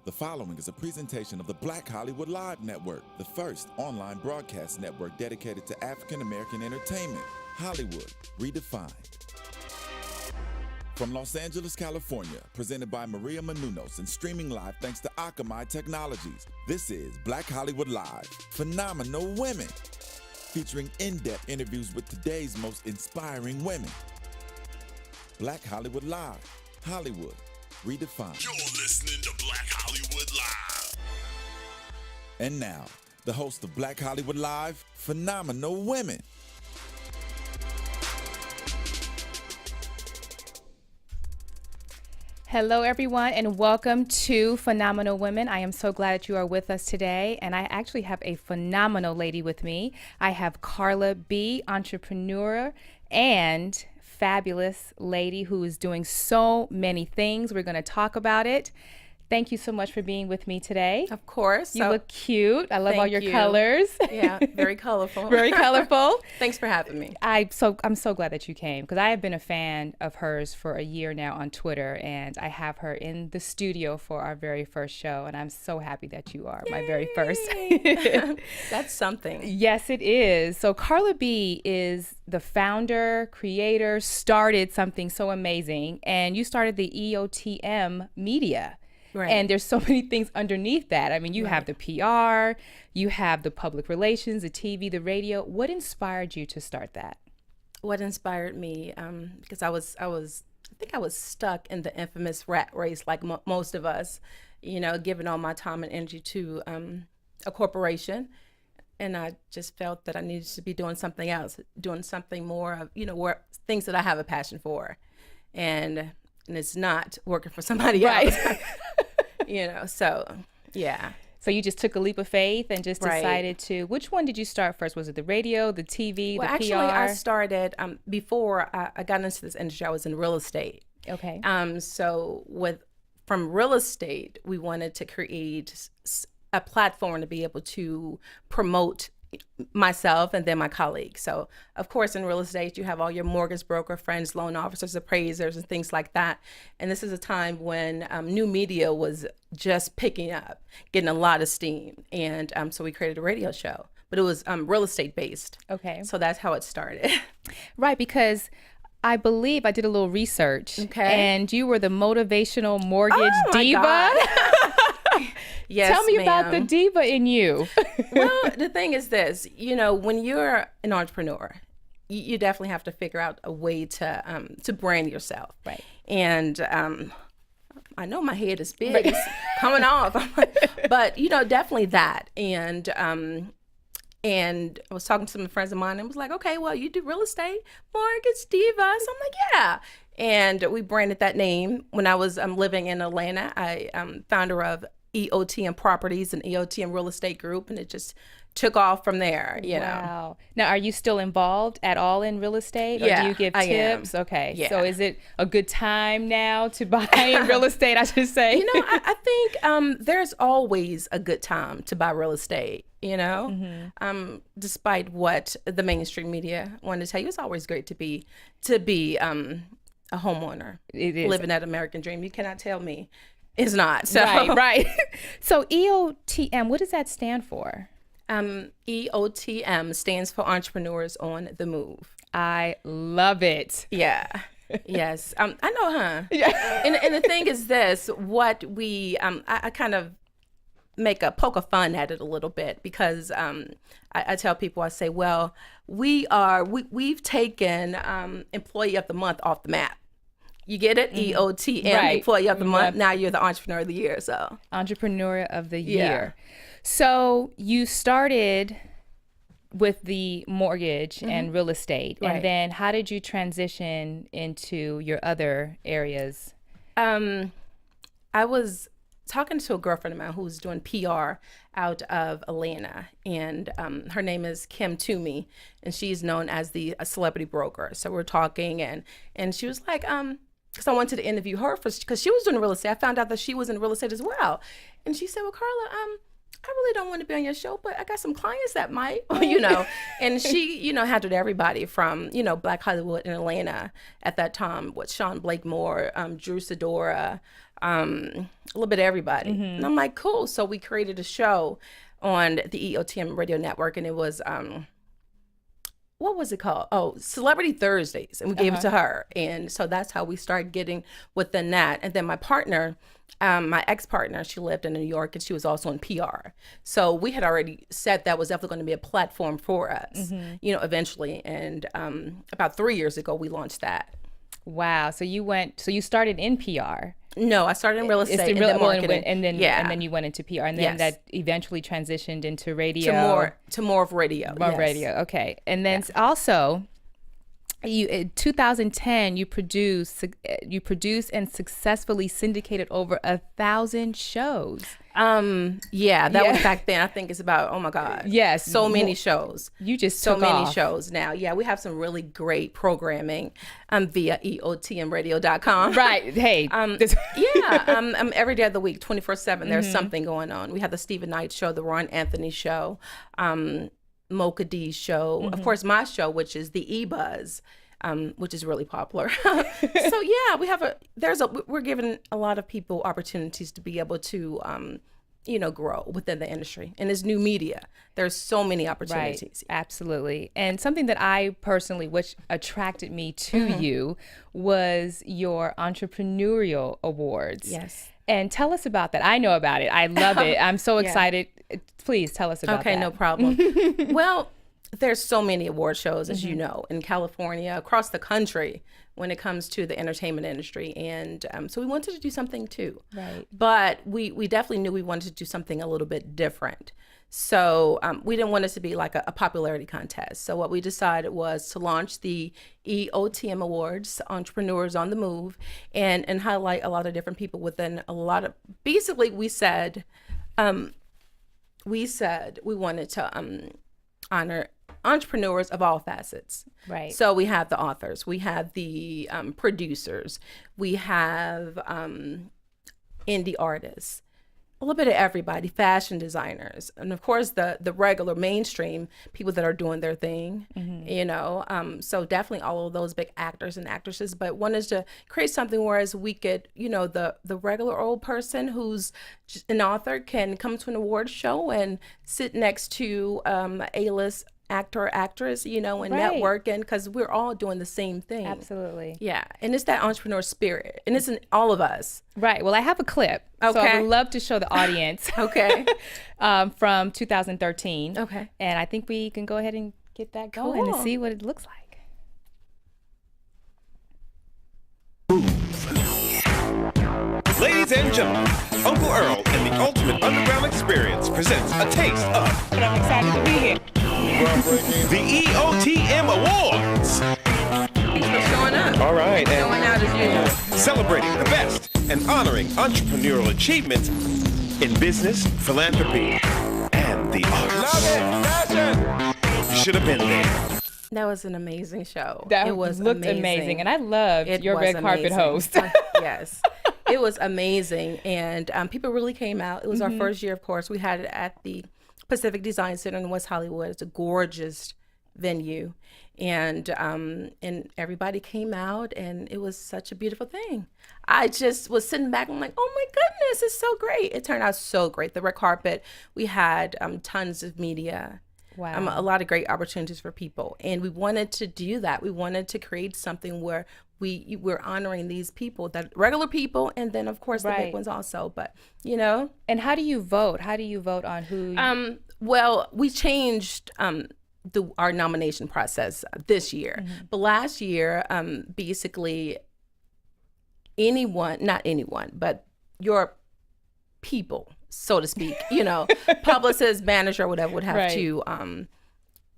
The following is a presentation of the Black Hollywood Live Network, the first online broadcast network dedicated to African American entertainment. Hollywood Redefined. From Los Angeles, California, presented by Maria Menounos and streaming live thanks to Akamai Technologies, this is Black Hollywood Live, Phenomenal Women, featuring in-depth interviews with today's most inspiring women. Black Hollywood Live, Hollywood Redefined. You're listening to Black Hollywood Live. And now, the host of Black Hollywood Live, Phenomenal Women. Hello, everyone, and welcome to Phenomenal Women. I am so glad that you are with us today, and I actually have a phenomenal lady with me. I have Carla B, entrepreneur and fabulous lady who is doing so many things. We're going to talk about it. Thank you so much for being with me today. Of course. You look cute. I love all your you. colors. Yeah, very colorful. Very colorful. Thanks for having me. I'm so glad that you came, because I have been a fan of hers for a year now on Twitter, and I have her in the studio for our very first show, and I'm so happy that you are my very first. That's something. Yes, it is. So Carla B is the founder, creator, started something so amazing, and you started the EOTM Media. Right. And there's so many things underneath that. I mean, you have the PR, you have the public relations, the TV, the radio. What inspired you to start that? What inspired me? Because I think I was stuck in the infamous rat race, like most of us. You know, giving all my time and energy to a corporation, and I just felt that I needed to be doing something else, doing something more of, where things that I have a passion for, and it's not working for somebody else. So yeah. So you just took a leap of faith and just decided to, which one did you start first? Was it the radio, the TV, the PR? Actually, I started, before I got into this industry, I was in real estate. Okay. So from real estate, we wanted to create a platform to be able to promote myself and then my colleagues. So of course, in real estate, you have all your mortgage broker friends, loan officers, appraisers, and things like that. And this is a time when new media was just picking up, getting a lot of steam. And so we created a radio show, but it was real estate based. Okay. So that's how it started. Right, because I believe I did a little research. Okay. And you were the motivational mortgage diva. God. Yes, Tell me about the diva in you. Well, the thing is this, when you're an entrepreneur, you definitely have to figure out a way to brand yourself. Right. And I know my head is big, it's coming off, but definitely that. And I was talking to some friends of mine and was like, okay, well, you do real estate, mortgage diva. So I'm like, yeah. And we branded that name when I was living in Atlanta. I founder of EOTM Properties and EOTM Real Estate Group, and it just took off from there. Wow. Now, are you still involved at all in real estate, or do you give tips? Okay. Yeah. So is it a good time now to buy in real estate, I should say? I think there's always a good time to buy real estate. Despite what the mainstream media wanted to tell you, it's always great to be a homeowner. It is. Living that American dream. You cannot tell me it's not. So. Right. So EOTM, what does that stand for? EOTM stands for Entrepreneurs on the Move. I love it. Yeah. Yes. I know, huh? Yeah. And the thing is this, what we, I kind of poke a fun at it a little bit, because I tell people, I say, well, we've taken Employee of the Month off the map. You get it? Mm-hmm. EOTM, Employee of the Month. Now you're the Entrepreneur of the Year. So Entrepreneur of the Year. So you started with the mortgage and real estate, and then how did you transition into your other areas? I was talking to a girlfriend of mine who's doing PR out of Atlanta, and her name is Kim Toomey, and she's known as the celebrity broker. So we're talking, and she was like, because I wanted to interview her because she was doing real estate. I found out that she was in real estate as well, and she said, well, Carla, I really don't want to be on your show, but I got some clients that might, and she, handled everybody from, Black Hollywood in Atlanta at that time with Sean Blakemore, Drew Sidora, a little bit of everybody. And I'm like, cool. So we created a show on the EOTM Radio Network, and it was what was it called? Oh, Celebrity Thursdays. And we gave it to her. And so that's how we started getting within that. And then my partner, my ex-partner, she lived in New York, and she was also in PR. So we had already said that was definitely going to be a platform for us, eventually. And about 3 years ago, we launched that. Wow. So you started in PR. No, I started in real estate and then marketing. And then you went into PR, and then that eventually transitioned into radio. To more of radio. More radio. Okay. And then also, in 2010, you produced and successfely syndicated over 1,000 shows. That was back then. I think it's about, oh my God. Yes. So many shows. You just so took many off. shows now. Yeah, we have some really great programming via EOTMradio.com. Right. Hey. Every day of the week, 24/7, there's something going on. We have the Stephen Knight show, the Ron Anthony show, Mocha D's show, of course, my show, which is the E-Buzz. Which is really popular. So yeah, we're giving a lot of people opportunities to be able to, grow within the industry. And it's new media. There's so many opportunities. Right, absolutely. And something that I personally, which attracted me to you, was your entrepreneurial awards. Yes. And tell us about that. I know about it. I love it. I'm so excited. Please tell us about that. Okay, no problem. Well, there's so many award shows, as you know, in California, across the country, when it comes to the entertainment industry. And so we wanted to do something too. Right. But we definitely knew we wanted to do something a little bit different. So we didn't want it to be like a popularity contest. So what we decided was to launch the EOTM Awards, Entrepreneurs on the Move, and highlight a lot of different people within a lot of, basically we said we wanted to honor entrepreneurs of all facets. Right. So we have the authors, we have the producers, we have indie artists, a little bit of everybody, fashion designers, and of course the regular mainstream people that are doing their thing, so definitely all of those big actors and actresses, but wanted to create something whereas we could, the regular old person who's just an author can come to an award show and sit next to A-list actor or actress, and networking, because we're all doing the same thing. Absolutely. Yeah. And it's that entrepreneur spirit. And it's in all of us. Right. Well, I have a clip. Okay. So I would love to show the audience. Okay. From 2013. Okay. And I think we can go ahead and get that going and see what it looks like. Ladies and gentlemen, Uncle Earl and the Ultimate Underground Experience presents a taste of But I'm excited to be here. the EOTM Awards. Thanks for showing up. All right, Showing out as usual. celebrating the best and honoring entrepreneurial achievements in business, philanthropy, and the arts. Love it, passion. You should have been there. That was an amazing show. That it was looked amazing. And I loved your was red carpet amazing. host. Yes. It was amazing. And people really came out. It was our first year, of course. We had it at the Pacific Design Center in West Hollywood. It's a gorgeous venue. And everybody came out, and it was such a beautiful thing. I just was sitting back and I'm like, oh my goodness, it's so great. It turned out so great. The red carpet, we had tons of media. Wow. A lot of great opportunities for people. And we wanted to do that. We wanted to create something where we're honoring these people, that regular people, and then of course the big ones also. But And how do you vote? How do you vote on who? Well, we changed our nomination process this year. But last year, basically not anyone, but your people, so to speak, publicist, manager, whatever, would have to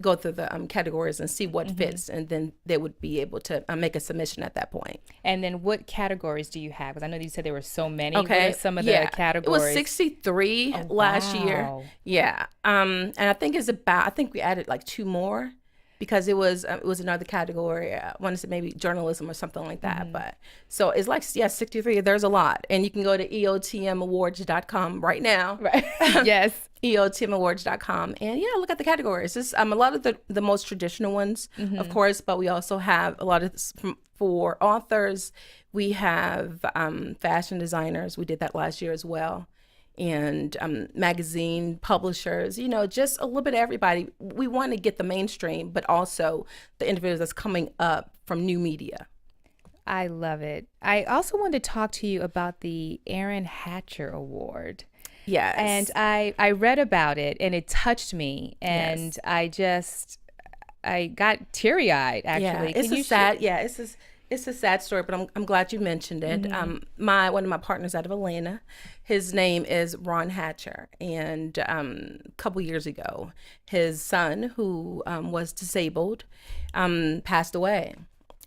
go through the categories and see what fits, and then they would be able to make a submission at that point. And then what categories do you have? Because I know you said there were so many. Okay. What are some of the categories? It was 63 last year. Yeah. And I think I think we added like 2 more, because it was another category. I want to say maybe journalism or something like that. But so it's like, 63. There's a lot. And you can go to EOTMawards.com right now. Right. Yes. EOTMawards.com, and look at the categories. It's a lot of the most traditional ones, of course, but we also have a lot of for authors. We have fashion designers. We did that last year as well. And magazine publishers, just a little bit of everybody. We want to get the mainstream, but also the individuals that's coming up from new media. I love it. I also wanted to talk to you about the Aaron Hatcher Award. Yes. And I read about it, and it touched me, and yes. I got teary-eyed, actually. Yeah, it's a sad story, but I'm glad you mentioned it. Mm-hmm. One of my partners out of Atlanta, his name is Ron Hatcher, and a couple years ago, his son, who was disabled, passed away.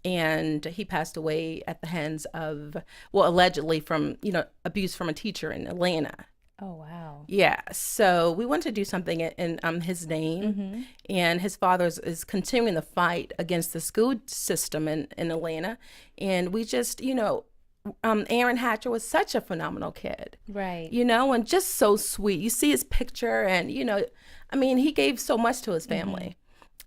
And he passed away at the hands of, allegedly from, abuse from a teacher in Atlanta. Oh, wow. Yeah. So we wanted to do something in his name. Mm-hmm. And his father is continuing the fight against the school system in Atlanta. And we just, Aaron Hatcher was such a phenomenal kid. Right. And just so sweet. You see his picture and, he gave so much to his family. Mm-hmm.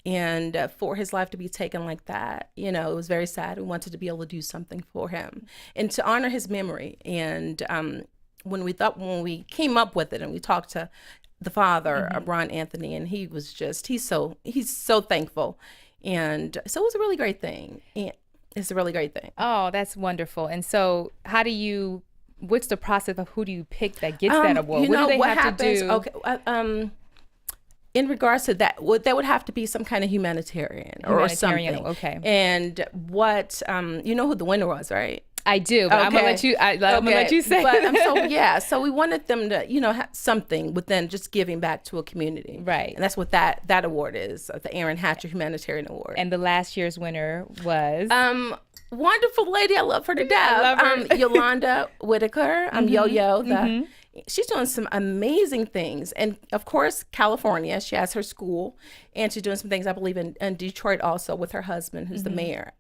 And for his life to be taken like that, it was very sad. We wanted to be able to do something for him and to honor his memory. And when we came up with it and we talked to the father, mm-hmm. Ron Anthony, and he was just, he's so thankful. And so it was a really great thing. It's a really great thing. Oh, that's wonderful. And so what's the process of who do you pick that gets that award? What do they have to do? Okay. In regards to that, there would have to be some kind of humanitarian or something. Okay. And what, you know who the winner was, right? I do, but I'm gonna let you. I'm gonna let you say. But so we wanted them to, have something within just giving back to a community, right? And that's what that award is, the Aaron Hatcher Humanitarian Award. And the last year's winner was wonderful lady. I love her to death. I love her. Yolanda Whitaker. Mm-hmm. Yo-Yo. Mm-hmm. She's doing some amazing things. And of course, California, she has her school, and she's doing some things, I believe, in Detroit also with her husband, who's the mayor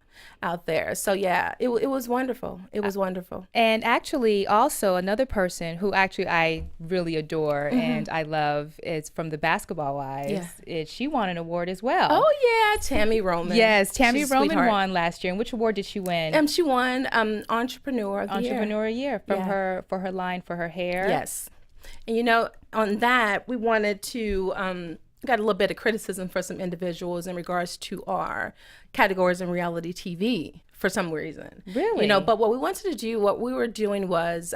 out there. So yeah, it was wonderful. It was wonderful. And actually also another person who actually I really adore and I love is from the Basketball Wives. Yeah. She won an award as well. Oh yeah, Tammy Roman. Yes, Tammy Roman won last year. And which award did she win? She won Entrepreneur of the Year. Entrepreneur of the Year for her line for her hair. Yes. And on that we wanted to got a little bit of criticism for some individuals in regards to our categories in reality TV for some reason. Really? But what we wanted to do, what we were doing was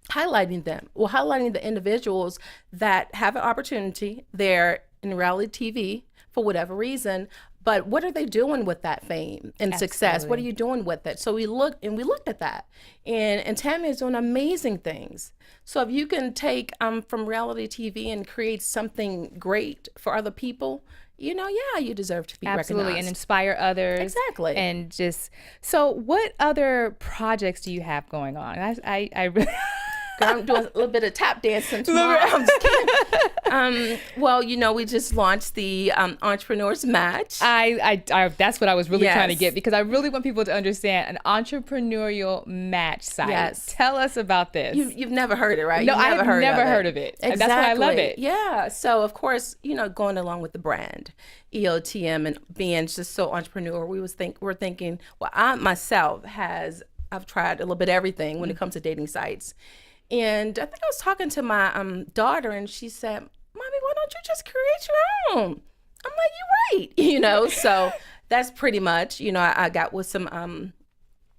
highlighting them. Well, highlighting the individuals that have an opportunity. They're in reality TV for whatever reason, but what are they doing with that fame and success? What are you doing with it? So we looked at that. And Tammy is doing amazing things. So if you can take from reality TV and create something great for other people, you deserve to be recognized. And inspire others. Exactly. And so what other projects do you have going on? I really... I'm doing a little bit of tap dancing tomorrow. I'm just kidding. We just launched the Entrepreneurs Match. I that's what I was really trying to get, because I really want people to understand an entrepreneurial match site. Yes. Tell us about this. You've never heard it, right? No, I have never heard of it. Exactly. And that's why I love it. Yeah. So of course, going along with the brand, EOTM, and being just so entrepreneur, we're thinking. Well, I myself I've tried a little bit of everything when it comes to dating sites. And I think I was talking to my daughter, and she said, "Mommy, why don't you just create your own?" I'm like, "You're right," So that's pretty much, I got with some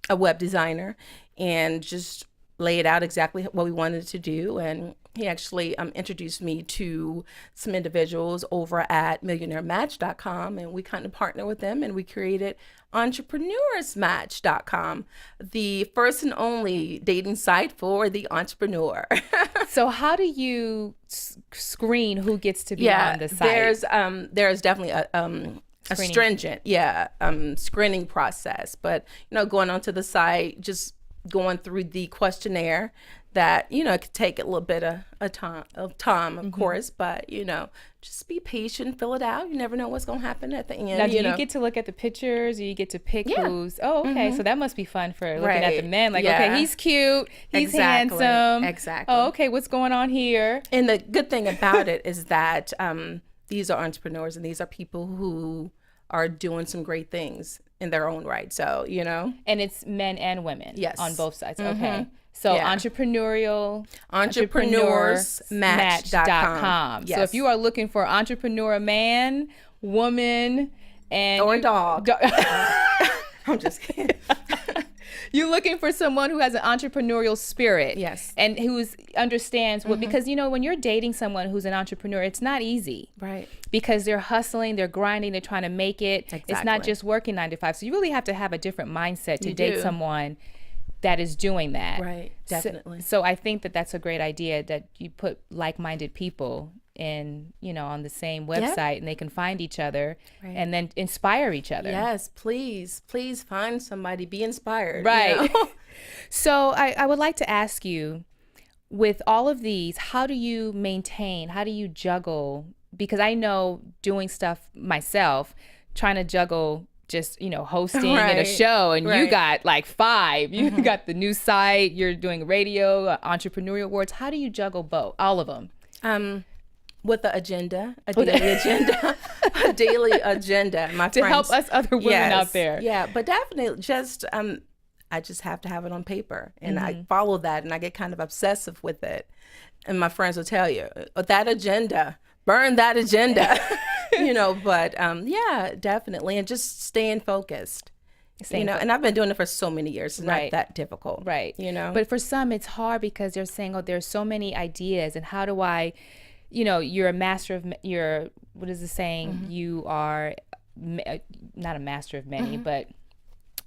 a web designer and just laid out exactly what we wanted to do. And he actually introduced me to some individuals over at millionairematch.com, and we kind of partnered with them, and we created entrepreneursmatch.com, the first and only dating site for the entrepreneur. So how do you screen who gets to be on the site? There's definitely a stringent screening process, but going onto the site, just going through the questionnaire that, you know, it could take a little bit of time, of course, but, you know, just be patient, fill it out. You never know what's going to happen at the end. Now, do you get to look at the pictures, or you get to pick who's, okay, so that must be fun for looking at the men. Like, okay, he's cute, he's handsome. Exactly. Oh, okay, what's going on here? And the good thing about it is that these are entrepreneurs, and these are people who are doing some great things in their own right. So, you know. And it's men and women. Yes. On both sides. Okay. So entrepreneursmatch.com. Yes. So if you are looking for entrepreneur man, woman, and or dog. I'm just kidding. You're looking for someone who has an entrepreneurial spirit. Yes. And who understands what, because, you know, when you're dating someone who's an entrepreneur, it's not easy. Right. Because they're hustling, they're grinding, they're trying to make it. Exactly. It's not just working 9 to 5. So you really have to have a different mindset to date someone that is doing that. Right. Definitely. So I think that that's a great idea, that you put like-minded people in, you know, on the same website, and they can find each other and then inspire each other. Yes, please find somebody, be inspired. Right. You know? So I would like to ask you, with all of these, how do you juggle? Because I know doing stuff myself, trying to juggle just, you know, hosting at a show, and you got like 5. You got the new site, you're doing radio, entrepreneurial awards. How do you juggle all of them? With a daily agenda. My To friends, help us other women out there. Yeah, but definitely just I just have to have it on paper, and I follow that, and I get kind of obsessive with it. And my friends will tell you, that agenda, burn that agenda, you know, but yeah, definitely. And just staying focused. And I've been doing it for so many years. It's not that difficult. Right. You know, but for some it's hard because they're saying, oh, there's so many ideas, and how do I, you know, you're a master of what is the saying? You are not a master of many, but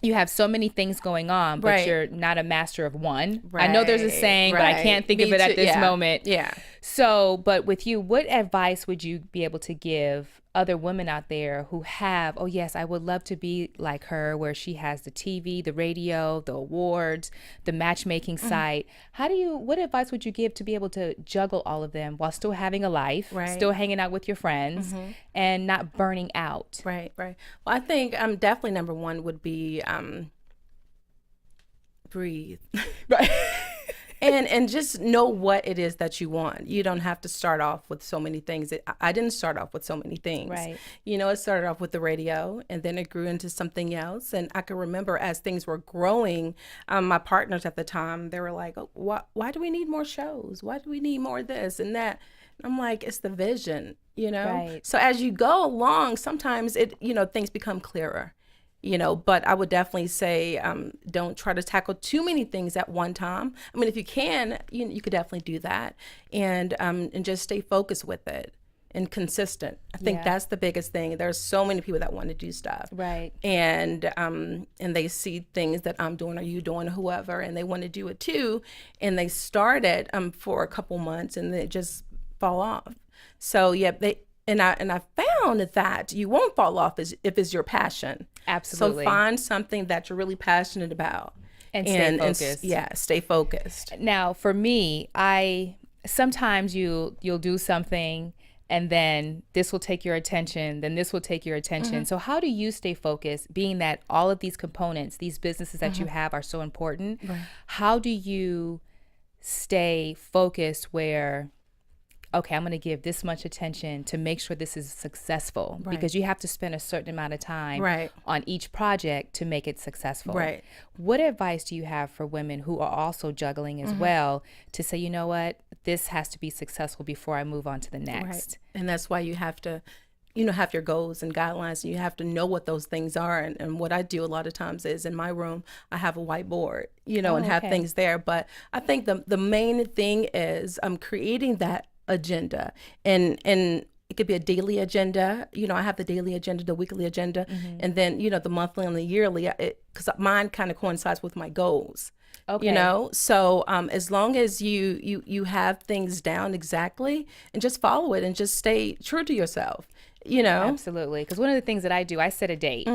you have so many things going on, but you're not a master of one. I know there's a saying, but I can't think of it at this moment. Yeah. So, but with you, what advice would you be able to give other women out there who have, oh yes, I would love to be like her, where she has the TV, the radio, the awards, the matchmaking site. What advice would you give to be able to juggle all of them while still having a life, still hanging out with your friends, and not burning out? Right. Well, I think definitely number one would be breathe. Right. And just know what it is that you want. You don't have to start off with so many things. I didn't start off with so many things. Right. You know, it started off with the radio, and then it grew into something else. And I can remember as things were growing, my partners at the time, they were like, oh, why do we need more shows? Why do we need more of this and that? I'm like, it's the vision, you know? Right. So as you go along, sometimes things become clearer. You know, but I would definitely say don't try to tackle too many things at one time. I mean, if you can, you could definitely do that, and just stay focused with it and consistent. I think that's the biggest thing. There's so many people that want to do stuff, right? And they see things that I'm doing or you doing or whoever, and they want to do it too, and they start it for a couple months and they just fall off. So yeah, And I found that you won't fall off if it's your passion. Absolutely. So find something that you're really passionate about. And stay focused. Stay focused. Now, for me, sometimes you'll do something, and then this will take your attention, then this will take your attention. So how do you stay focused, being that all of these components, these businesses that you have are so important? Right. How do you stay focused where, okay, I'm going to give this much attention to make sure this is successful, because you have to spend a certain amount of time on each project to make it successful. Right. What advice do you have for women who are also juggling as well, to say, you know what, this has to be successful before I move on to the next? Right. And that's why you have to, have your goals and guidelines, and you have to know what those things are. And what I do a lot of times is in my room, I have a whiteboard, and have things there. But I think the main thing is creating that agenda, and it could be a daily agenda. I have the daily agenda, the weekly agenda, and then the monthly and the yearly, because mine kind of coincides with my goals. Okay. So as long as you have things down exactly, and just follow it, and just stay true to yourself, Absolutely. Because one of the things that I do, I set a date.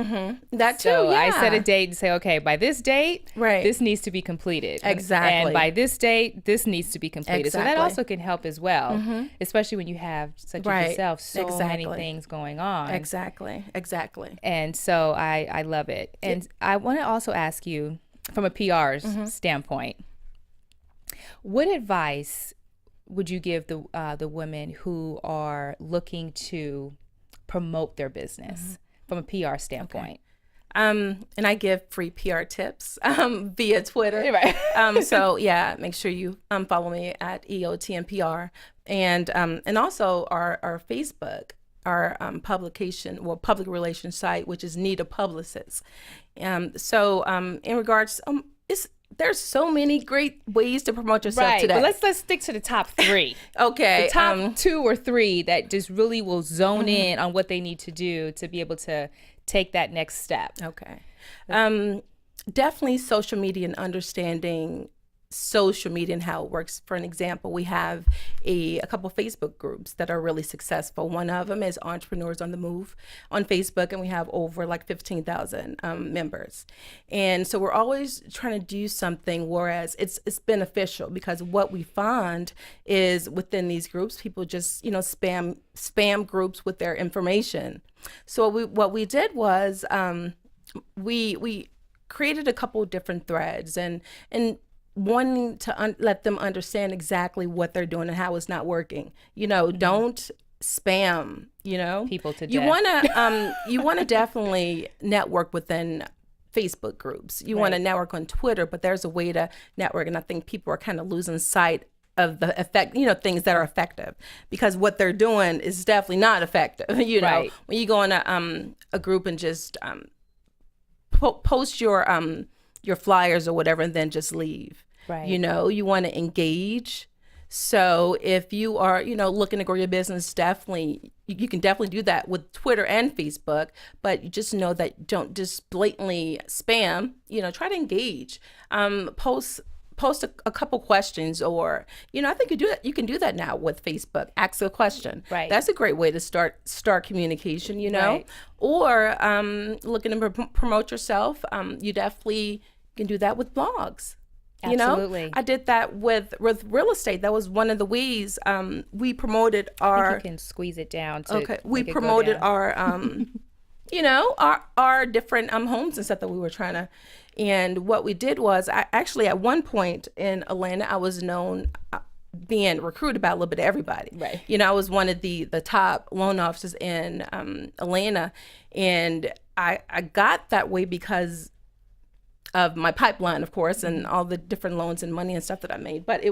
That too, So yeah. I set a date and say, okay, by this date, Right. this needs to be completed. Exactly. And by this date, this needs to be completed. So that Exactly. also can help as well, especially when you have, such Right. as yourself, so many Exactly. things going on. Exactly. And so I love it. And I want to also ask you, from a PR's standpoint, what advice would you give the women who are looking to promote their business from a PR standpoint? And I give free PR tips via Twitter. Right. So yeah, make sure you follow me at EOTM PR, and also our Facebook, our public relations site, which is Need a Publicist. So in regards, there's so many great ways to promote yourself Right. today. But let's stick to the top 3. Okay. The top 2 or 3 that just really will zone in on what they need to do to be able to take that next step. Okay. Definitely social media and understanding social media and how it works. For an example, we have a couple Facebook groups that are really successful. One of them is Entrepreneurs on the Move on Facebook, and we have over like 15,000 members. And so we're always trying to do something, whereas it's beneficial, because what we find is within these groups, people just spam groups with their information. So what we did was we created a couple different threads and wanting to let them understand exactly what they're doing and how it's not working. Don't spam, People to you death. you want to definitely network within Facebook groups. You want to network on Twitter, but there's a way to network, and I think people are kind of losing sight of the effect, things that are effective, because what they're doing is definitely not effective. Right. When you go in a group and just post your flyers or whatever and then just leave. Right. You want to engage. So if you are, looking to grow your business, definitely, you can definitely do that with Twitter and Facebook, but you just know that don't just blatantly spam, try to engage. Post a couple questions, or, I think you can do that now with Facebook. Ask a question. Right. That's a great way to start communication, Right. Or looking to promote yourself. You definitely can do that with blogs. Absolutely. I did that with real estate. That was one of the ways we promoted I our. think you can squeeze it down. We make it go promoted down. our our different homes and stuff that we were trying to. And what we did was, I actually at one point in Atlanta, I was known being recruited by a little bit of everybody. Right. I was one of the top loan officers in Atlanta, and I got that way because of my pipeline, of course, and all the different loans and money and stuff that I made. But I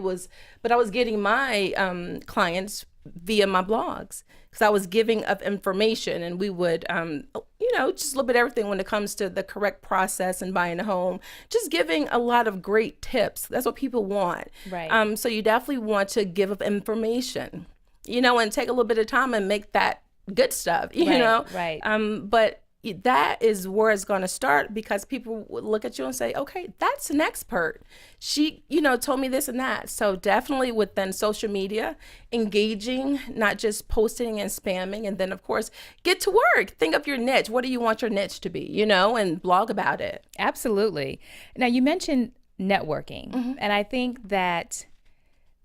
was getting my clients via my blogs, because I was giving of information, and we would, just a little bit of everything when it comes to the correct process and buying a home, just giving a lot of great tips. That's what people want. Right. So you definitely want to give of information, and take a little bit of time and make that good stuff, Right. But that is where it's going to start, because people would look at you and say, okay, that's an expert. She, told me this and that. So definitely within social media, engaging, not just posting and spamming. And then, of course, get to work. Think of your niche. What do you want your niche to be, and blog about it. Absolutely. Now, you mentioned networking, and I think that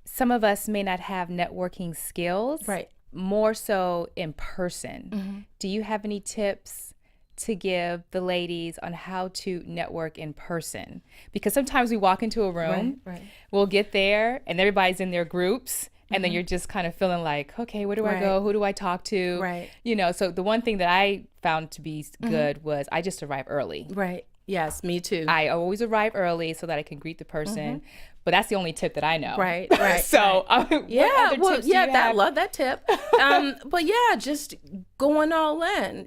some of us may not have networking skills. Right. More so in person. Do you have any tips to give the ladies on how to network in person? Because sometimes we walk into a room, Right. we'll get there and everybody's in their groups, and then you're just kind of feeling like, okay, where do I go? Who do I talk to? Right. So the one thing that I found to be good was I just arrive early. Right. Yes, me too. I always arrive early so that I can greet the person. But that's the only tip that I know. Right. So What other tips do you have? love that tip. But yeah, just going all in,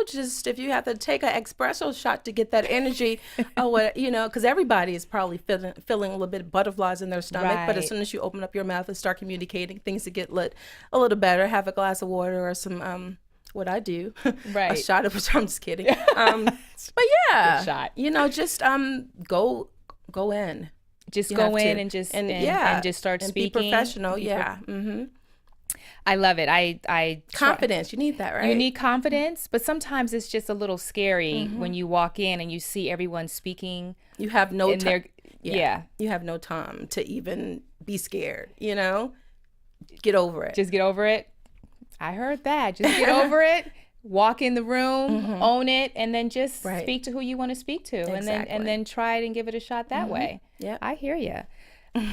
just if you have to take an espresso shot to get that energy, because everybody is probably feeling a little bit of butterflies in their stomach. But as Right. soon as you open up your mouth and start communicating, things to get lit a little better. Have a glass of water or some, what I do, Right. a shot of, I'm just kidding. But yeah, Good shot. just go in. Just You go have in to. and just and just start and speaking. be professional. Yeah. I love it. I Confidence. You need that, right? You need confidence, but sometimes it's just a little scary when you walk in and you see everyone speaking. You have no time. Yeah. You have no time to even be scared, you know? Get over it. Just get over it. I heard that. Just get over it. Walk in the room, own it, and then just speak to who you want to speak to, and then try it and give it a shot that way. Yeah, I hear you.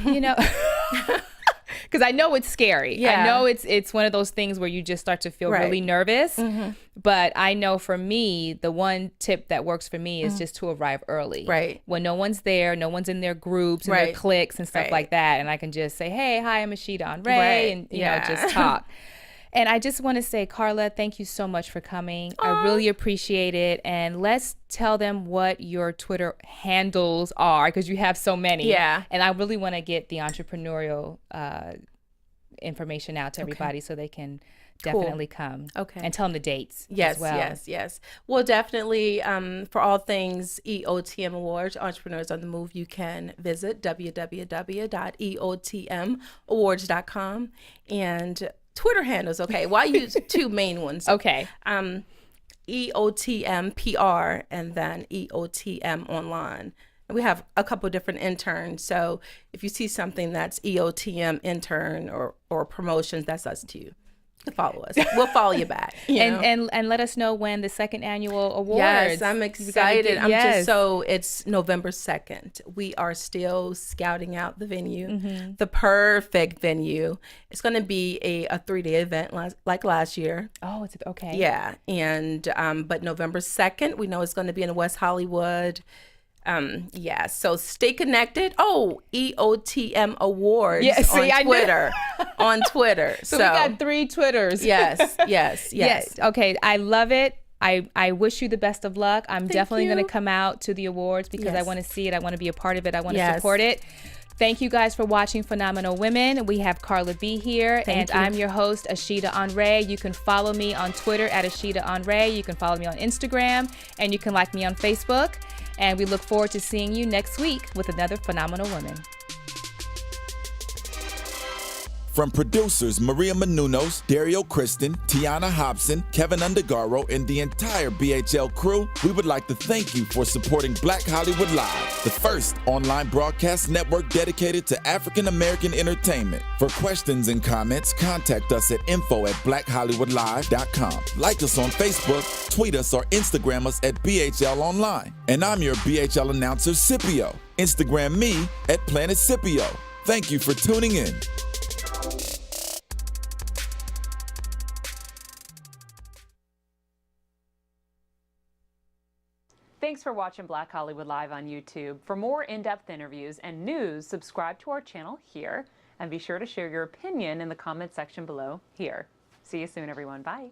You know, because I know it's scary. Yeah. I know it's one of those things where you just start to feel really nervous. But I know for me, the one tip that works for me is just to arrive early. Right. When no one's there, no one's in their groups and their cliques and stuff like that, and I can just say, "Hey, hi, I'm Ashida Onrae," and you know, just talk. And I just want to say, Carla, thank you so much for coming. I really appreciate it. And let's tell them what your Twitter handles are, because you have so many. Yeah. And I really want to get the entrepreneurial information out to everybody so they can definitely come. Okay. And tell them the dates as well. Yes. Well, definitely for all things EOTM Awards, Entrepreneurs on the Move, you can visit www.eotmawards.com. And Twitter handles, okay. Well, I use two main ones. Okay. EOTM PR and then EOTM Online. And we have a couple different interns. So if you see something that's EOTM intern or promotions, that's us too. Follow us. We'll follow you back. And let us know when the second annual awards. Yes, I'm excited. It's November 2nd. We are still scouting out the venue, the perfect venue. It's going to be a 3-day event like last year. Oh, it's okay. Yeah, and but November 2nd, we know it's going to be in West Hollywood. So stay connected. Oh, EOTM Awards on Twitter. On Twitter. So we got 3 Twitters. Yes. Okay, I love it. I wish you the best of luck. I'm definitely going to come out to the awards because I want to see it. I want to be a part of it. I want to support it. Thank you guys for watching Phenomenal Women. We have Carla B here, and I'm your host, Ashida Onrae. You can follow me on Twitter at Ashida Onrae. You can follow me on Instagram, and you can like me on Facebook. And we look forward to seeing you next week with another Phenomenal Woman. From producers Maria Menounos, Dario Kristen, Tiana Hobson, Kevin Undergaro, and the entire BHL crew, we would like to thank you for supporting Black Hollywood Live, the first online broadcast network dedicated to African American entertainment. For questions and comments, contact us at info@blackhollywoodlive.com. Like us on Facebook, tweet us, or Instagram us at BHL Online. And I'm your BHL announcer, Scipio. Instagram me at Planet Scipio. Thank you for tuning in. Thanks for watching Black Hollywood Live on YouTube. For more in-depth interviews and news, subscribe to our channel here, and be sure to share your opinion in the comment section below here. See you soon, everyone. Bye.